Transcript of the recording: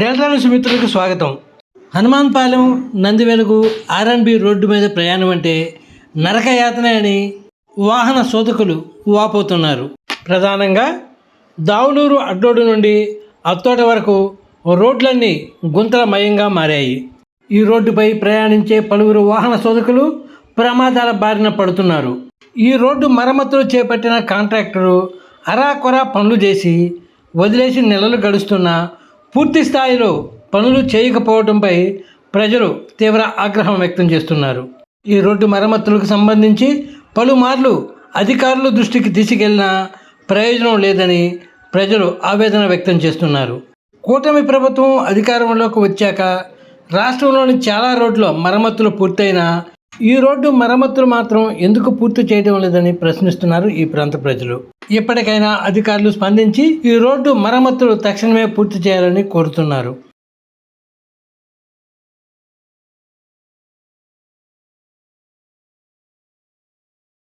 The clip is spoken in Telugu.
డెల్టా న్యూస్ మిత్రులకు స్వాగతం. హనుమాన్పాలెం నందివెలుగు ఆర్ఎన్బి రోడ్డు మీద ప్రయాణం అంటే నరకయాతన అని వాహన శోధకులు వాపోతున్నారు. ప్రధానంగా దావులూరు అడ్డోడు నుండి అత్తోట వరకు రోడ్లన్నీ గుంతలమయంగా మారాయి. ఈ రోడ్డుపై ప్రయాణించే పలువురు వాహన శోధకులు ప్రమాదాల బారిన పడుతున్నారు. ఈ రోడ్డు మరమ్మతులు చేపట్టిన కాంట్రాక్టరు అరాకొరా పనులు చేసి వదిలేసి నెలలు గడుస్తున్నా పూర్తి స్థాయిలో పనులు చేయకపోవడంపై ప్రజలు తీవ్ర ఆగ్రహం వ్యక్తం చేస్తున్నారు. ఈ రోడ్డు మరమ్మతులకు సంబంధించి పలుమార్లు అధికారుల దృష్టికి తీసుకెళ్లినా ప్రయోజనం లేదని ప్రజలు ఆవేదన వ్యక్తం చేస్తున్నారు. కూటమి ప్రభుత్వం అధికారంలోకి వచ్చాక రాష్ట్రంలోని చాలా రోడ్ల మరమ్మతులు పూర్తయినా ఈ రోడ్డు మరమ్మతులు మాత్రం ఎందుకు పూర్తి చేయడం లేదని ప్రశ్నిస్తున్నారు ఈ ప్రాంత ప్రజలు. ఇప్పటికైనా అధికారులు స్పందించి ఈ రోడ్డు మరమ్మతులు తక్షణమే పూర్తి చేయాలని కోరుతున్నారు.